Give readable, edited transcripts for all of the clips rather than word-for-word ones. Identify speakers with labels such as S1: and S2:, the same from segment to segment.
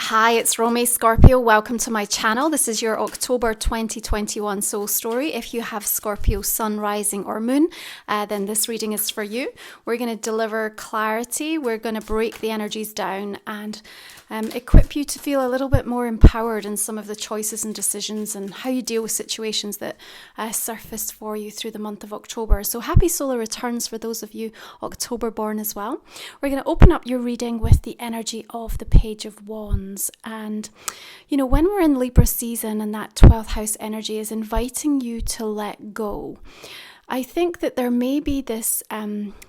S1: Hi, it's Romy, Scorpio. Welcome to my channel. This is your October 2021 soul story. If you have Scorpio sun, rising or moon, then this reading is for you. We're going to deliver clarity. We're going to break the energies down and equip you to feel a little bit more empowered in some of the choices and decisions and how you deal with situations that surface for you through the month of October. So happy solar returns for those of you October born as well. We're going to open up your reading with the energy of the Page of Wands. And, you know, when we're in Libra season and that 12th house energy is inviting you to let go, I think that there may be this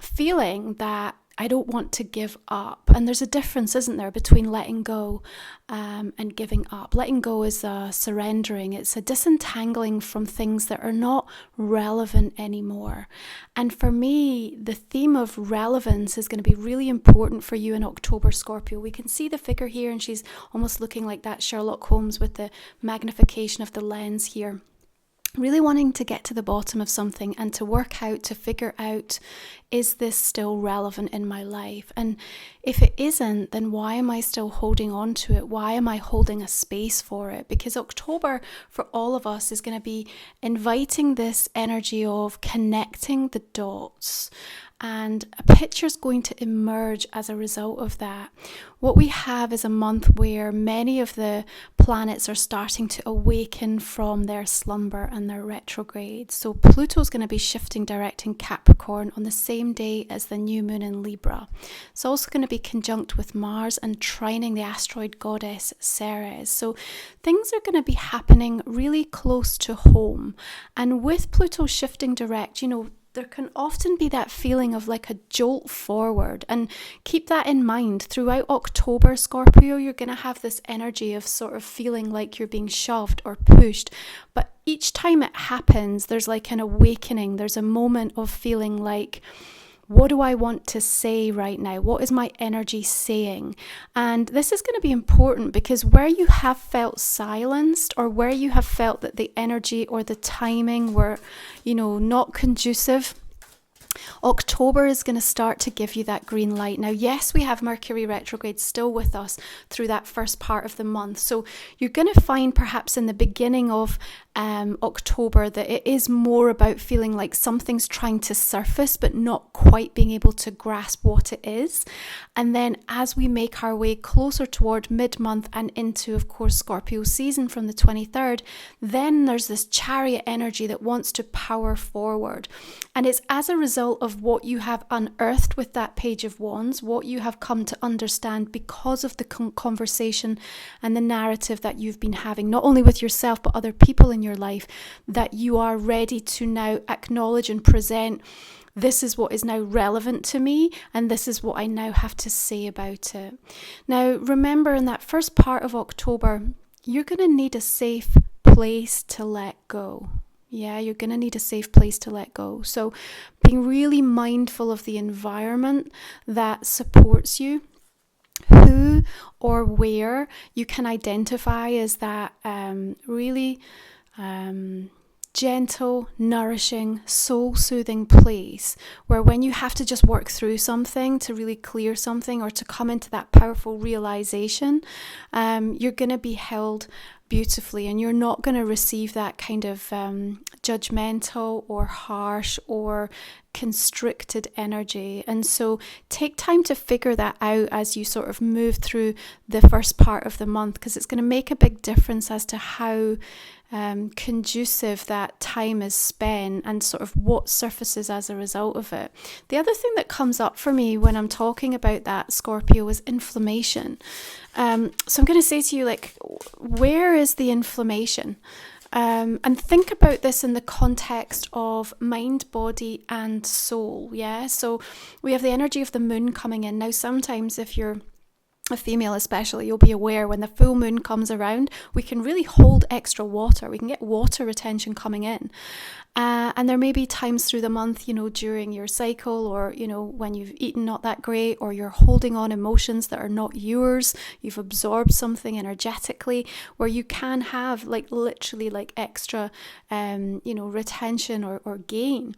S1: feeling that I don't want to give up. And there's a difference, isn't there, between letting go and giving up. Letting go is surrendering. It's a disentangling from things that are not relevant anymore. And for me, the theme of relevance is going to be really important for you in October, Scorpio. We can see the figure here, and she's almost looking like that Sherlock Holmes with the magnification of the lens here. Really wanting to get to the bottom of something and to work out, to figure out, is this still relevant in my life? And if it isn't, then why am I still holding on to it? Why am I holding a space for it? Because October for all of us is going to be inviting this energy of connecting the dots. And a picture is going to emerge as a result of that. What we have is a month where many of the planets are starting to awaken from their slumber and their retrograde. So Pluto's going to be shifting direct in Capricorn on the same day as the new moon in Libra. It's also going to be conjunct with Mars and trining the asteroid goddess Ceres. So things are going to be happening really close to home. And with Pluto shifting direct, you know, there can often be that feeling of like a jolt forward, and keep that in mind throughout October, Scorpio. You're going to have this energy of sort of feeling like you're being shoved or pushed, but each time it happens, there's like an awakening. There's a moment of feeling like, what do I want to say right now? What is my energy saying? And this is going to be important because where you have felt silenced, or where you have felt that the energy or the timing were, you know, not conducive, October is going to start to give you that green light. Now, yes, we have Mercury retrograde still with us through that first part of the month. So you're going to find perhaps in the beginning of October that it is more about feeling like something's trying to surface but not quite being able to grasp what it is. And then as we make our way closer toward mid-month and into, of course, Scorpio season from the 23rd, then there's this chariot energy that wants to power forward. And it's as a result of what you have unearthed with that Page of Wands, what you have come to understand because of the conversation and the narrative that you've been having, not only with yourself but other people in your life, that you are ready to now acknowledge and present. This is what is now relevant to me, and this is what I now have to say about it. Now, remember, in that first part of October, you're going to need a safe place to let go. Yeah, you're going to need a safe place to let go. So being really mindful of the environment that supports you, who or where you can identify as that really gentle, nourishing, soul-soothing place where when you have to just work through something to really clear something or to come into that powerful realization, you're going to be held beautifully, and you're not going to receive that kind of judgmental or harsh or constricted energy. And so take time to figure that out as you sort of move through the first part of the month, because it's going to make a big difference as to how conducive that time is spent and sort of what surfaces as a result of it. The other thing that comes up for me when I'm talking about that, Scorpio, is inflammation. So I'm going to say to you, like, where is the inflammation? And think about this in the context of mind, body, and soul. Yeah. So we have the energy of the moon coming in. Now, sometimes if you're a female especially, you'll be aware when the full moon comes around, we can really hold extra water. We can get water retention coming in. And there may be times through the month, you know, during your cycle, or, you know, when you've eaten not that great, or you're holding on emotions that are not yours, you've absorbed something energetically, where you can have like literally like extra, retention or gain.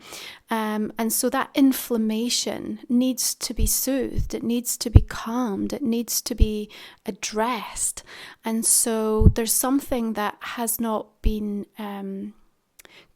S1: And so that inflammation needs to be soothed. It needs to be calmed. It needs to be addressed. And so there's something that has not been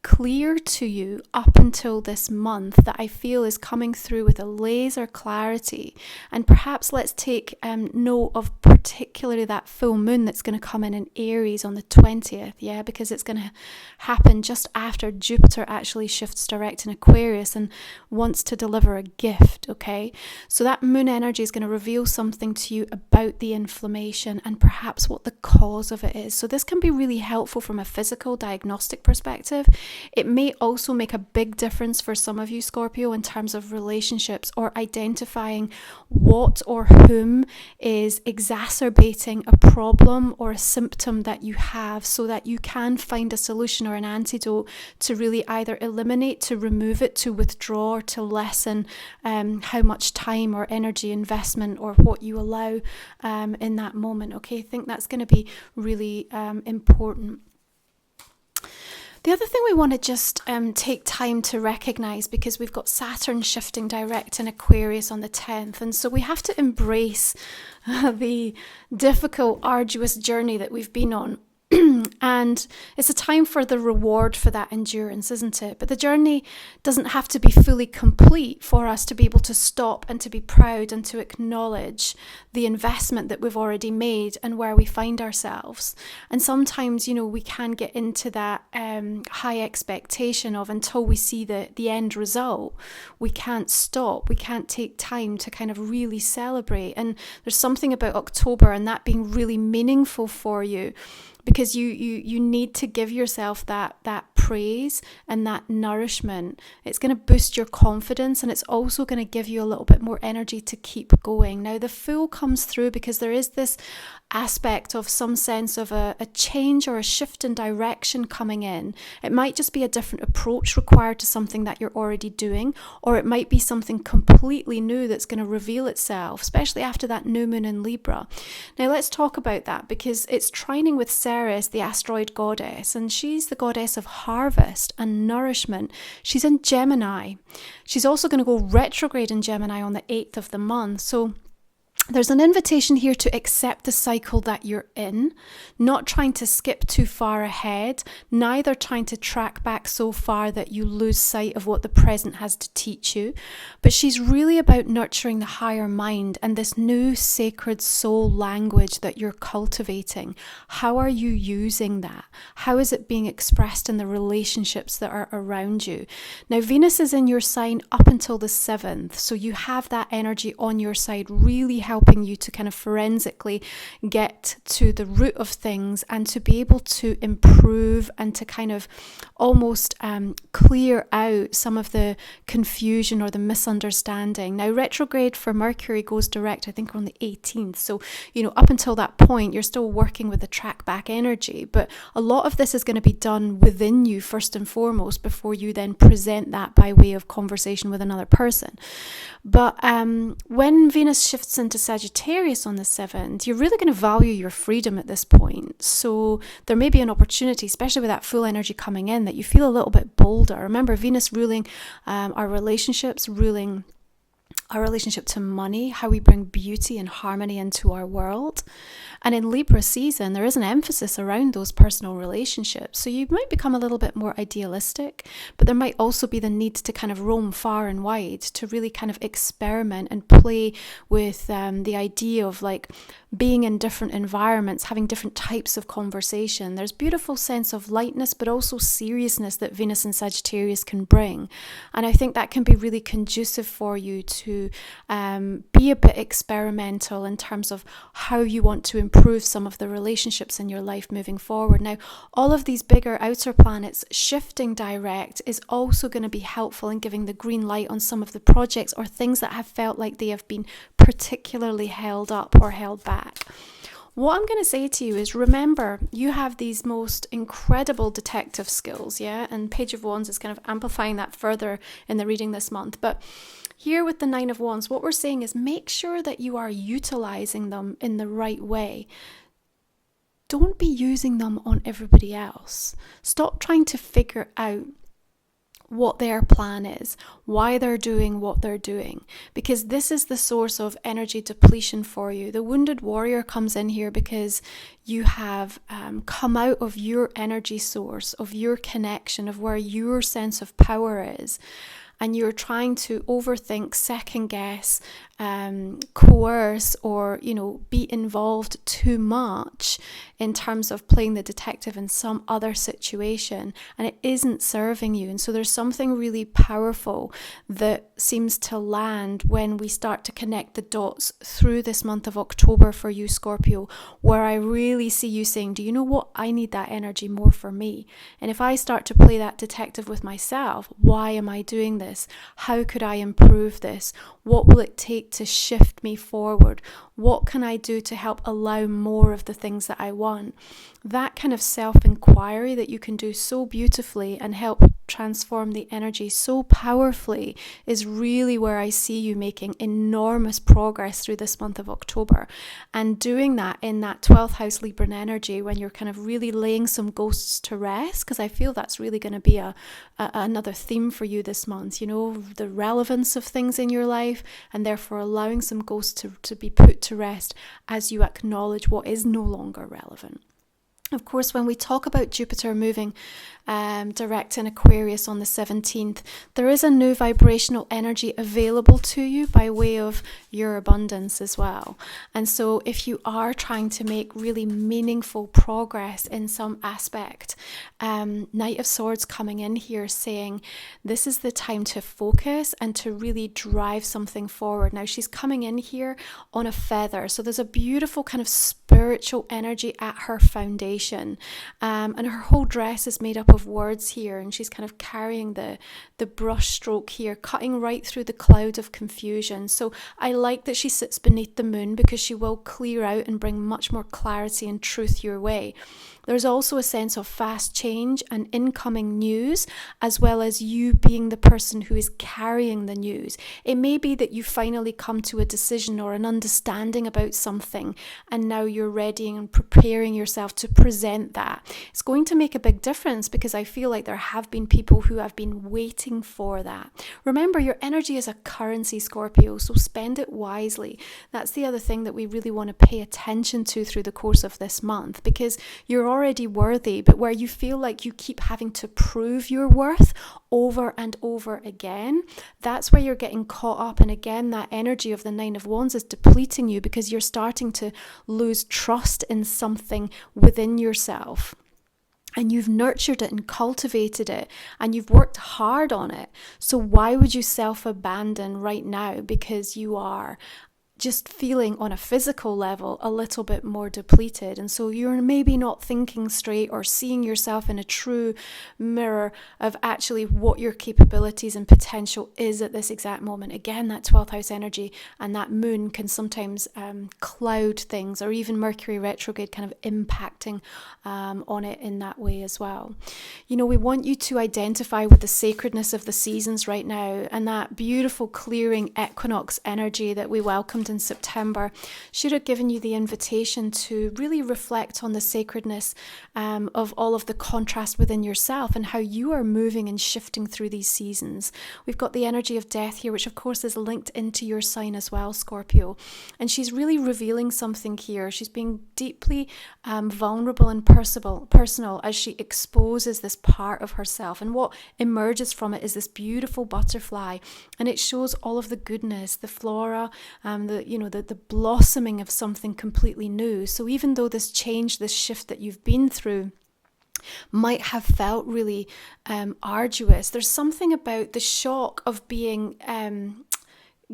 S1: clear to you up until this month that I feel is coming through with a laser clarity. And perhaps let's take note of particularly that full moon that's going to come in Aries on the 20th, yeah, because it's going to happen just after Jupiter actually shifts direct in Aquarius and wants to deliver a gift, okay? So that moon energy is going to reveal something to you about the inflammation and perhaps what the cause of it is. So this can be really helpful from a physical diagnostic perspective. It may also make a big difference for some of you, Scorpio, in terms of relationships or identifying what or whom is exacerbating a problem or a symptom that you have, so that you can find a solution or an antidote to really either eliminate, to remove it, to withdraw, or to lessen how much time or energy investment or what you allow in that moment. Okay, I think that's going to be really important. The other thing we want to just take time to recognize, because we've got Saturn shifting direct in Aquarius on the 10th, and so we have to embrace the difficult, arduous journey that we've been on. And it's a time for the reward for that endurance, isn't it? But the journey doesn't have to be fully complete for us to be able to stop and to be proud and to acknowledge the investment that we've already made and where we find ourselves. And sometimes, we can get into that high expectation of, until we see the end result, we can't stop. We can't take time to kind of really celebrate. And there's something about October and that being really meaningful for you, because you need to give yourself that praise and that nourishment. It's going to boost your confidence, and it's also going to give you a little bit more energy to keep going. Now, the Fool comes through because there is this aspect of some sense of a change or a shift in direction coming in. It might just be a different approach required to something that you're already doing, or it might be something completely new that's going to reveal itself, especially after that new moon in Libra. Now, let's talk about that, because it's trining with Ceres, the asteroid goddess, and she's the goddess of harvest and nourishment. She's in Gemini. She's also going to go retrograde in Gemini on the 8th of the month. So there's an invitation here to accept the cycle that you're in, not trying to skip too far ahead, neither trying to track back so far that you lose sight of what the present has to teach you. But she's really about nurturing the higher mind and this new sacred soul language that you're cultivating. How are you using that? How is it being expressed in the relationships that are around you? Now, Venus is in your sign up until the 7th, so you have that energy on your side, really helping you to kind of forensically get to the root of things and to be able to improve and to kind of almost clear out some of the confusion or the misunderstanding. Now, retrograde for Mercury goes direct, I think, on the 18th. So, up until that point, you're still working with the track back energy. But a lot of this is going to be done within you first and foremost before you then present that by way of conversation with another person. But when Venus shifts into Sagittarius on the 7th, you're really going to value your freedom at this point. So there may be an opportunity, especially with that full energy coming in, that you feel a little bit bolder. Remember, Venus ruling our relationships, ruling our relationship to money, how we bring beauty and harmony into our world. And in Libra season, there is an emphasis around those personal relationships. So you might become a little bit more idealistic, but there might also be the need to kind of roam far and wide, to really kind of experiment and play with the idea of like being in different environments, having different types of conversation. There's beautiful sense of lightness, but also seriousness that Venus and Sagittarius can bring. And I think that can be really conducive for you to be a bit experimental in terms of how you want to improve some of the relationships in your life moving forward. Now, all of these bigger outer planets shifting direct is also going to be helpful in giving the green light on some of the projects or things that have felt like they have been particularly held up or held back. What I'm going to say to you is, remember, you have these most incredible detective skills, yeah? And Page of Wands is kind of amplifying that further in the reading this month. But here with the Nine of Wands, what we're saying is make sure that you are utilizing them in the right way. Don't be using them on everybody else. Stop trying to figure out what their plan is, why they're doing what they're doing, because this is the source of energy depletion for you. The wounded warrior comes in here because you have come out of your energy source, of your connection, of where your sense of power is. And you're trying to overthink, second guess, coerce, or, be involved too much in terms of playing the detective in some other situation, and it isn't serving you. And so there's something really powerful that seems to land when we start to connect the dots through this month of October for you, Scorpio, where I really see you saying, do you know what? I need that energy more for me. And if I start to play that detective with myself, why am I doing this? How could I improve this? What will it take to shift me forward? What can I do to help allow more of the things that I want? That kind of self-inquiry that you can do so beautifully and help transform the energy so powerfully is really where I see you making enormous progress through this month of October. And doing that in that 12th house Libran energy, when you're kind of really laying some ghosts to rest, because I feel that's really going to be another theme for you this month, the relevance of things in your life, and therefore allowing some ghosts to be put to rest as you acknowledge what is no longer relevant. Of course, when we talk about Jupiter moving direct in Aquarius on the 17th, there is a new vibrational energy available to you by way of your abundance as well. And so if you are trying to make really meaningful progress in some aspect, Knight of Swords coming in here saying this is the time to focus and to really drive something forward. Now she's coming in here on a feather, so there's a beautiful kind of spiritual energy at her foundation, and her whole dress is made up of words here, and she's kind of carrying the brush stroke here, cutting right through the cloud of confusion. So I like that she sits beneath the moon, because she will clear out and bring much more clarity and truth your way. There's also a sense of fast change and incoming news, as well as you being the person who is carrying the news. It may be that you finally come to a decision or an understanding about something, and now you're ready and preparing yourself to present that. It's going to make a big difference, because I feel like there have been people who have been waiting for that. Remember, your energy is a currency, Scorpio, so spend it wisely. That's the other thing that we really want to pay attention to through the course of this month, because you're already worthy, but where you feel like you keep having to prove your worth over and over again, that's where you're getting caught up. And again, that energy of the Nine of Wands is depleting you, because you're starting to lose trust in something within yourself. And you've nurtured it and cultivated it, and you've worked hard on it. So why would you self-abandon right now because you are just feeling on a physical level a little bit more depleted? And so you're maybe not thinking straight or seeing yourself in a true mirror of actually what your capabilities and potential is at this exact moment. Again, that 12th house energy and that moon can sometimes cloud things, or even Mercury retrograde kind of impacting on it in that way as well. We want you to identify with the sacredness of the seasons right now, and that beautiful clearing equinox energy that we welcomed in September should have given you the invitation to really reflect on the sacredness of all of the contrast within yourself and how you are moving and shifting through these seasons. We've got the energy of death here, which of course is linked into your sign as well, Scorpio, and she's really revealing something here. She's being deeply vulnerable and personal as she exposes this part of herself, and what emerges from it is this beautiful butterfly, and it shows all of the goodness, the flora, the blossoming of something completely new. So even though this change, this shift that you've been through might have felt really arduous, there's something about the shock of being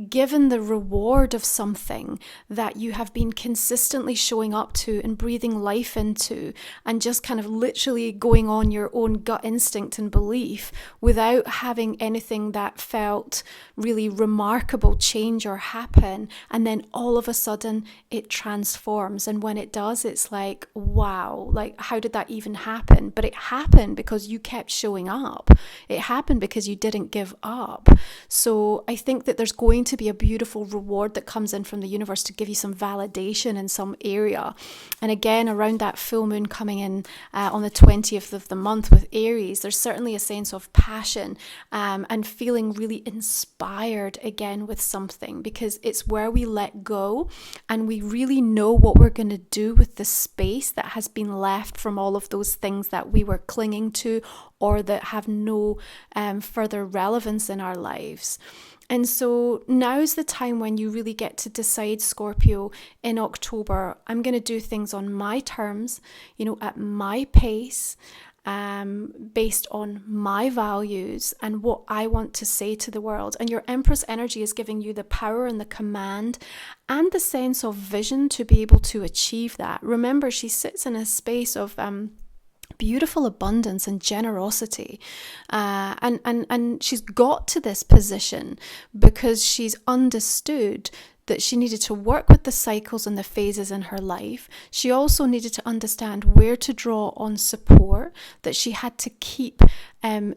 S1: given the reward of something that you have been consistently showing up to and breathing life into, and just kind of literally going on your own gut instinct and belief without having anything that felt really remarkable change or happen. And then all of a sudden it transforms. And when it does, it's like, wow, like how did that even happen? But it happened because you kept showing up. It happened because you didn't give up. So I think that there's going going to be a beautiful reward that comes in from the universe to give you some validation in some area. And again, around that full moon coming in on the 20th of the month with Aries, there's certainly a sense of passion and feeling really inspired again with something, because it's where we let go and we really know what we're going to do with the space that has been left from all of those things that we were clinging to or that have no further relevance in our lives. And so now's the time when you really get to decide, Scorpio, in October, I'm going to do things on my terms, at my pace, based on my values and what I want to say to the world. And your Empress energy is giving you the power and the command and the sense of vision to be able to achieve that. Remember, she sits in a space of beautiful abundance and generosity, and she's got to this position because she's understood that she needed to work with the cycles and the phases in her life. She also needed to understand where to draw on support, that she had to keep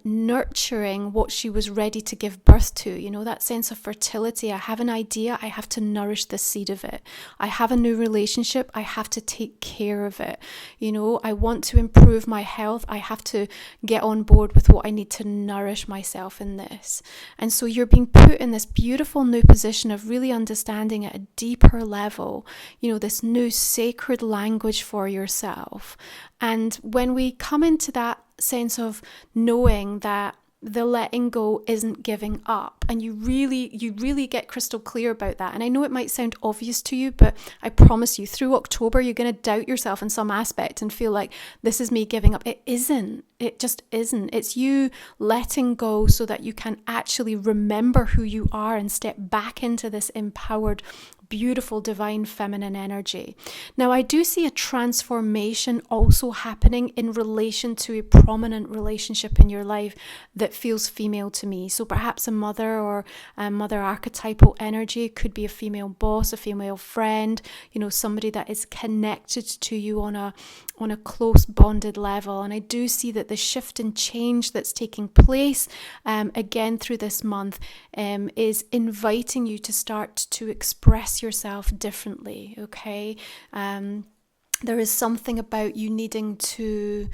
S1: nurturing what she was ready to give birth to. That sense of fertility. I have an idea, I have to nourish the seed of it. I have a new relationship, I have to take care of it. I want to improve my health, I have to get on board with what I need to nourish myself in this. And so you're being put in this beautiful new position of really understanding at a deeper level, this new sacred language for yourself. And when we come into that sense of knowing that the letting go isn't giving up, and you really get crystal clear about that. And I know it might sound obvious to you, but I promise you, through October, you're going to doubt yourself in some aspect and feel like this is me giving up. It isn't. It just isn't. It's you letting go so that you can actually remember who you are and step back into this empowered, beautiful, divine feminine energy. Now, I do see a transformation also happening in relation to a prominent relationship in your life that feels female to me. So perhaps a mother or a mother archetypal energy. It could be a female boss, a female friend, somebody that is connected to you on a close bonded level. And I do see that the shift and change that's taking place again through this month is inviting you to start to express yourself differently. Okay, there is something about you needing to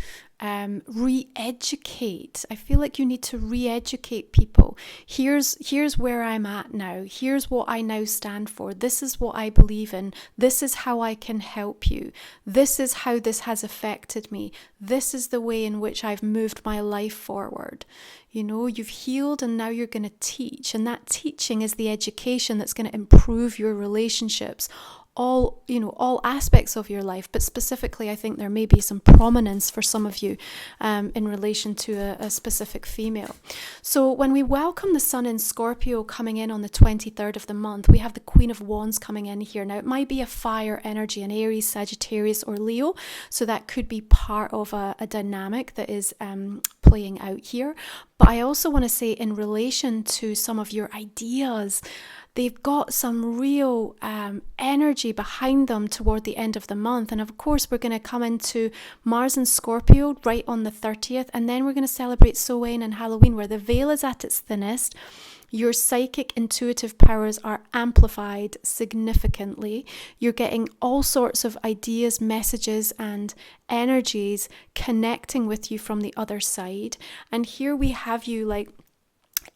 S1: re-educate. I feel like you need to re-educate people. Here's where I'm at now. Here's what I now stand for. This is what I believe in. This is how I can help you. This is how this has affected me. This is the way in which I've moved my life forward. You've healed and now you're going to teach. And that teaching is the education that's going to improve your relationships. All aspects of your life, but specifically I think there may be some prominence for some of you in relation to a specific female. So when we welcome the sun in Scorpio coming in on the 23rd of the month, we have the Queen of Wands coming in here. Now it might be a fire energy, an Aries, Sagittarius or Leo, so that could be part of a dynamic that is playing out here. But I also want to say, in relation to some of your ideas, they've got some real energy behind them toward the end of the month. And of course, we're going to come into Mars and Scorpio right on the 30th. And then we're going to celebrate Samhain and Halloween, where the veil is at its thinnest. Your psychic intuitive powers are amplified significantly. You're getting all sorts of ideas, messages, and energies connecting with you from the other side. And here we have you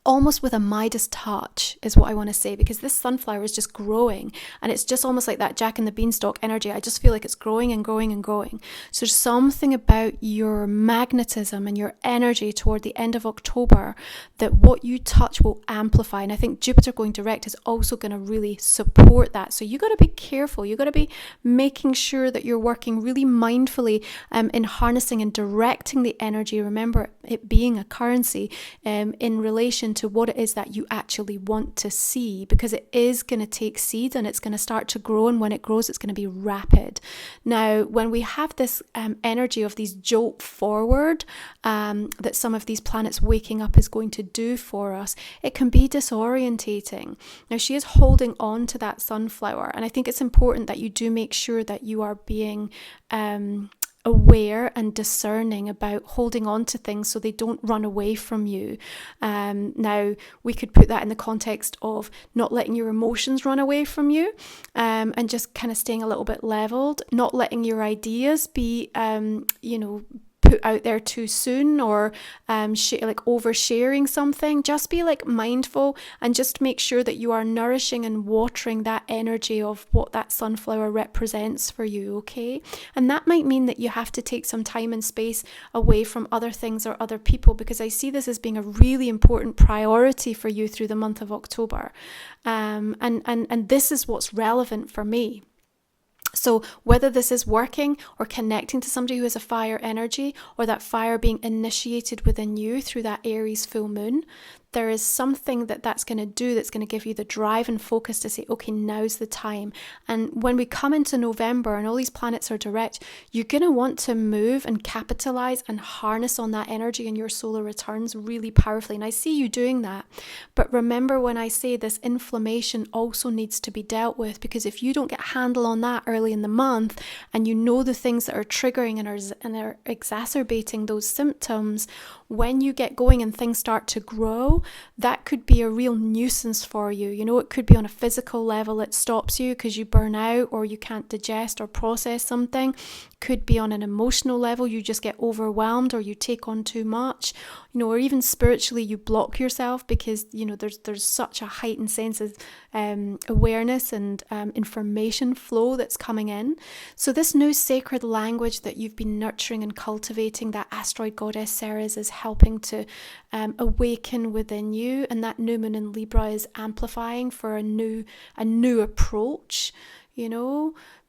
S1: almost with a Midas touch is what I want to say, because this sunflower is just growing and it's just almost like that Jack and the Beanstalk energy. I just feel like it's growing and growing and growing. So there's something about your magnetism and your energy toward the end of October that what you touch will amplify. And I think Jupiter going direct is also going to really support that. So you got to be careful. You got to be making sure that you're working really mindfully in harnessing and directing the energy. Remember it being a currency in relation to what it is that you actually want to see, because it is going to take seed and it's going to start to grow, and when it grows it's going to be rapid. Now when we have this energy of these jolt forward that some of these planets waking up is going to do for us, it can be disorientating. Now she is holding on to that sunflower, and I think it's important that you do make sure that you are being aware and discerning about holding on to things so they don't run away from you. Now, we could put that in the context of not letting your emotions run away from you, and just kind of staying a little bit leveled, not letting your ideas be, put out there too soon, or like oversharing something. Just be like mindful and just make sure that you are nourishing and watering that energy of what that sunflower represents for you, okay? And that might mean that you have to take some time and space away from other things or other people, because I see this as being a really important priority for you through the month of October. And this is what's relevant for me. So whether this is working or connecting to somebody who has a fire energy, or that fire being initiated within you through that Aries full moon, there is something that's going to do, that's going to give you the drive and focus to say, okay, now's the time. And when we come into November and all these planets are direct, you're going to want to move and capitalize and harness on that energy, and your solar returns really powerfully. And I see you doing that. But remember, when I say this, inflammation also needs to be dealt with, because if you don't get a handle on that early in the month, and you know the things that are triggering and are exacerbating those symptoms, when you get going and things start to grow, that could be a real nuisance for you. It could be on a physical level, it stops you because you burn out or you can't digest or process something. Could be on an emotional level, you just get overwhelmed or you take on too much, or even spiritually you block yourself because there's such a heightened sense of awareness and information flow that's coming in. So this new sacred language that you've been nurturing and cultivating, that asteroid goddess Ceres is helping to awaken within you, and that new moon in Libra is amplifying for a new approach.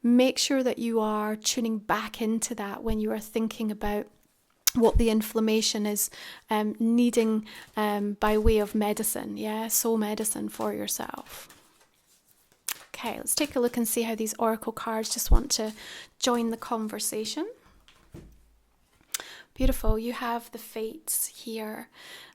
S1: Make sure that you are tuning back into that when you are thinking about what the inflammation is needing by way of medicine, soul medicine for yourself. Okay, let's take a look and see how these oracle cards just want to join the conversation. Beautiful. You have the Fates here.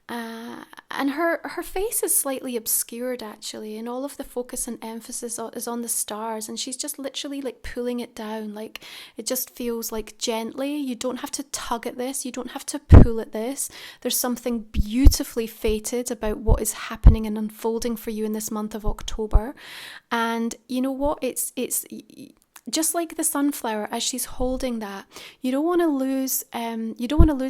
S1: And her face is slightly obscured, actually, and all of the focus and emphasis is on the stars, and she's just literally like pulling it down. Like, it just feels like gently. You don't have to tug at this, you don't have to pull at this. There's something beautifully fated about what is happening and unfolding for you in this month of October. And you know what, it's just like the sunflower, as she's holding that, you don't want to lose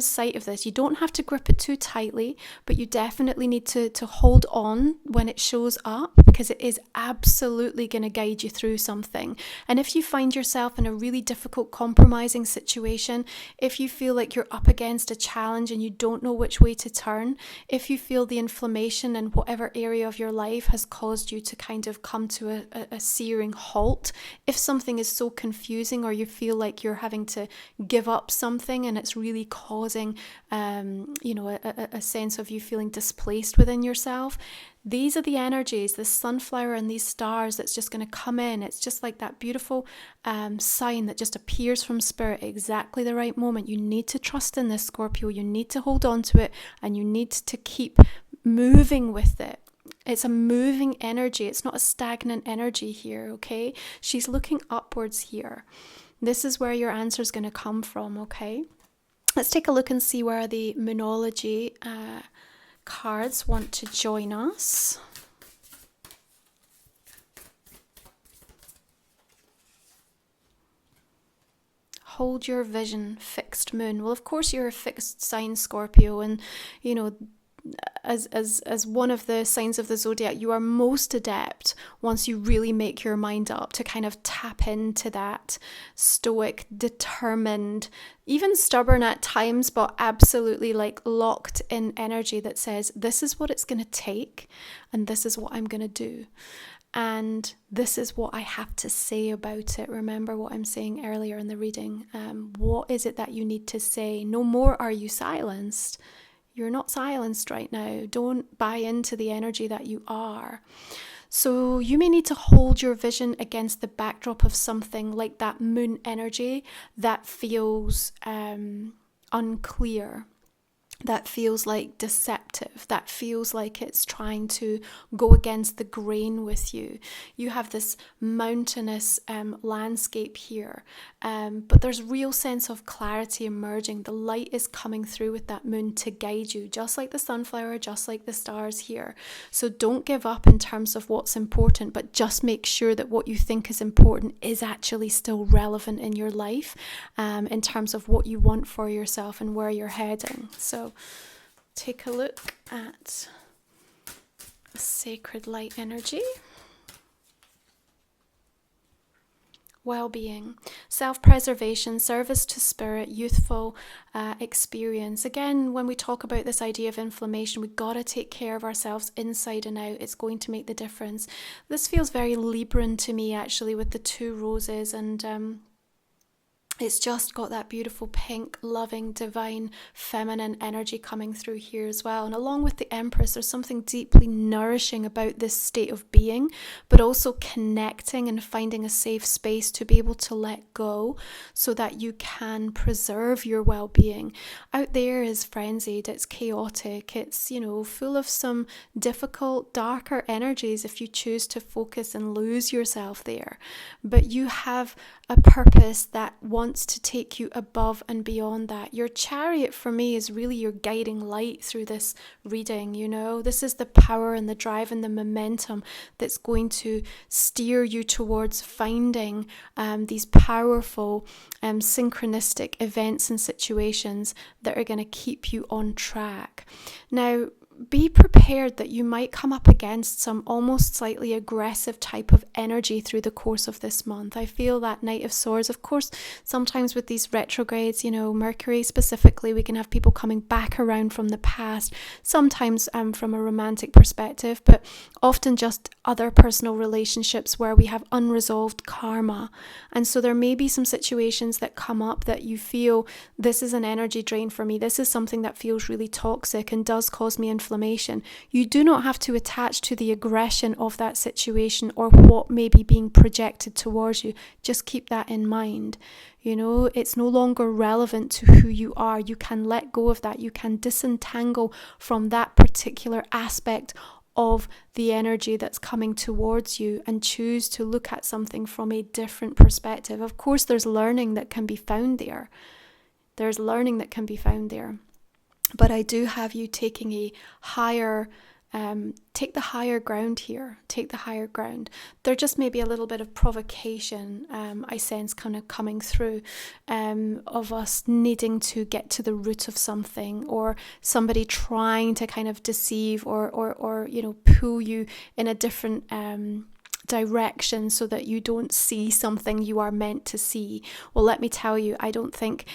S1: sight of this. You don't have to grip it too tightly, but you definitely need to hold on when it shows up, because it is absolutely going to guide you through something. And if you find yourself in a really difficult, compromising situation, if you feel like you're up against a challenge and you don't know which way to turn, if you feel the inflammation in whatever area of your life has caused you to kind of come to a searing halt, if something is so confusing, or you feel like you're having to give up something and it's really causing a sense of you feeling displaced within yourself, these are the energies, this sunflower and these stars, that's just going to come in. It's just like that beautiful sign that just appears from spirit at exactly the right moment. You need to trust in this, Scorpio. You need to hold on to it, and you need to keep moving with it. It's a moving energy. It's not a stagnant energy here, okay? She's looking upwards here. This is where your answer is going to come from, okay? Let's take a look and see where the Moonology cards want to join us. Hold your vision, fixed moon. Well, of course you're a fixed sign, Scorpio, and as one of the signs of the zodiac, you are most adept once you really make your mind up to kind of tap into that stoic, determined, even stubborn at times, but absolutely like locked in energy that says, this is what it's going to take, and this is what I'm going to do. And this is what I have to say about it. Remember what I'm saying earlier in the reading. What is it that you need to say? No more are you silenced. You're not silenced right now. Don't buy into the energy that you are. So you may need to hold your vision against the backdrop of something like that moon energy that feels unclear. that feels like deceptive, that feels like it's trying to go against the grain with you. You have this mountainous landscape here, but there's real sense of clarity emerging. The light is coming through with that moon to guide you, just like the sunflower, just like the stars here. So don't give up in terms of what's important, but just make sure that what you think is important is actually still relevant in your life, in terms of what you want for yourself and where you're heading. So take a look at sacred light energy. Well-being, self-preservation, service to spirit, youthful experience. Again, when we talk about this idea of inflammation, we've got to take care of ourselves inside and out. It's going to make the difference. This feels very Libran to me, actually, with the two roses, and it's just got that beautiful pink, loving, divine, feminine energy coming through here as well. And along with the Empress, there's something deeply nourishing about this state of being, but also connecting and finding a safe space to be able to let go so that you can preserve your well-being. Out there is frenzied, it's chaotic, it's, full of some difficult, darker energies if you choose to focus and lose yourself there. But you have a purpose that wants to take you above and beyond that. Your Chariot for me is really your guiding light through this reading. This is the power and the drive and the momentum that's going to steer you towards finding these powerful synchronistic events and situations that are going to keep you on track. Now, be prepared that you might come up against some almost slightly aggressive type of energy through the course of this month. I feel that Knight of Swords. Of course, sometimes with these retrogrades, Mercury specifically, we can have people coming back around from the past, sometimes from a romantic perspective, but often just other personal relationships where we have unresolved karma. And so there may be some situations that come up that you feel, this is an energy drain for me. This is something that feels really toxic and does cause me inflammation. You do not have to attach to the aggression of that situation or what may be being projected towards you. Just keep that in mind. It's no longer relevant to who you are. You can let go of that. You can disentangle from that particular aspect of the energy that's coming towards you and choose to look at something from a different perspective. Of course, there's learning that can be found there. But I do have you taking take the higher ground here. Take the higher ground. There just may be a little bit of provocation, I sense kind of coming through, of us needing to get to the root of something, or somebody trying to kind of deceive or pull you in a different direction so that you don't see something you are meant to see. Well, let me tell you, I don't think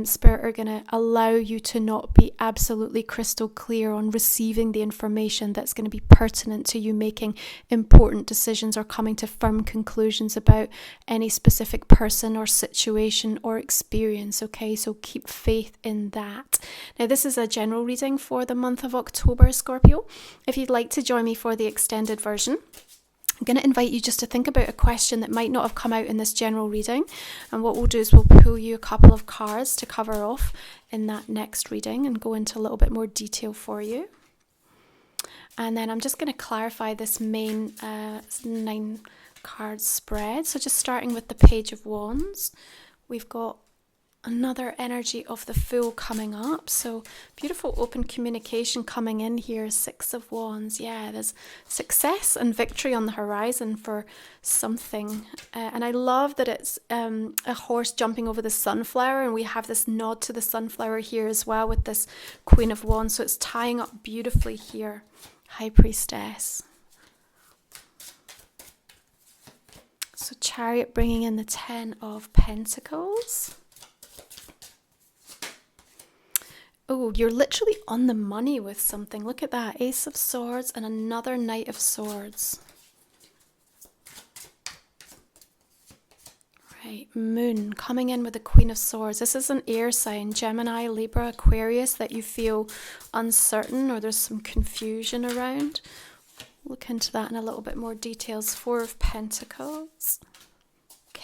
S1: Spirit are going to allow you to not be absolutely crystal clear on receiving the information that's going to be pertinent to you making important decisions or coming to firm conclusions about any specific person or situation or experience. Okay, so keep faith in that. Now, this is a general reading for the month of October, Scorpio. If you'd like to join me for the extended version, I'm going to invite you just to think about a question that might not have come out in this general reading. And what we'll do is we'll pull you a couple of cards to cover off in that next reading and go into a little bit more detail for you. And then I'm just going to clarify this main 9 card spread. So just starting with the Page of Wands, we've got another energy of the Fool coming up. So beautiful open communication coming in here. 6 of Wands. Yeah, there's success and victory on the horizon for something. And I love that it's a horse jumping over the sunflower, and we have this nod to the sunflower here as well with this Queen of Wands. So it's tying up beautifully here. High Priestess. So Chariot bringing in the 10 of Pentacles. Oh, you're literally on the money with something. Look at that. Ace of Swords and another Knight of Swords. Right, Moon coming in with the Queen of Swords. This is an air sign, Gemini, Libra, Aquarius, that you feel uncertain or there's some confusion around. Look into that in a little bit more details. 4 of Pentacles.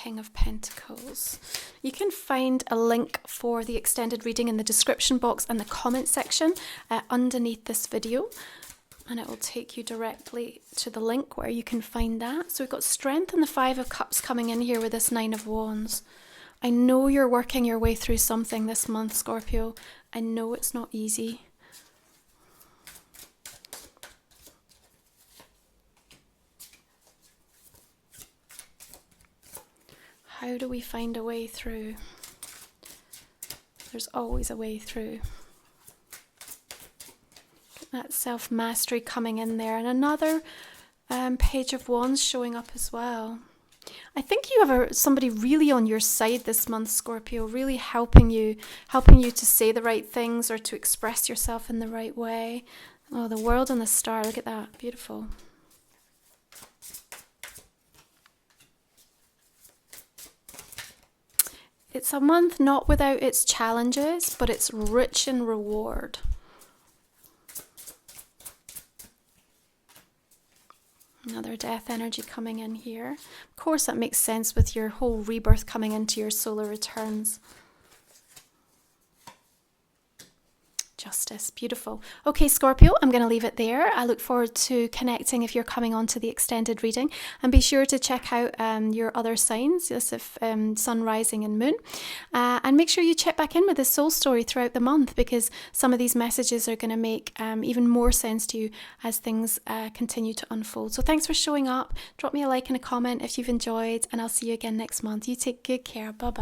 S1: King of Pentacles. You can find a link for the extended reading in the description box and the comment section underneath this video. And it will take you directly to the link where you can find that. So we've got Strength and the Five of Cups coming in here with this Nine of Wands. I know you're working your way through something this month, Scorpio. I know it's not easy. How do we find a way through? There's always a way through. That self-mastery coming in there. And another Page of Wands showing up as well. I think you have somebody really on your side this month, Scorpio, really helping you to say the right things or to express yourself in the right way. Oh, the World and the Star, look at that, beautiful. It's a month not without its challenges, but it's rich in reward. Another death energy coming in here. Of course, that makes sense with your whole rebirth coming into your solar returns. Justice, beautiful. Okay, Scorpio, I'm going to leave it there. I look forward to connecting if you're coming on to the extended reading. And be sure to check out your other signs, yes, if Sun, Rising and Moon. And make sure you check back in with the soul story throughout the month, because some of these messages are going to make even more sense to you as things continue to unfold. So thanks for showing up. Drop me a like and a comment if you've enjoyed, and I'll see you again next month. You take good care. Bye-bye.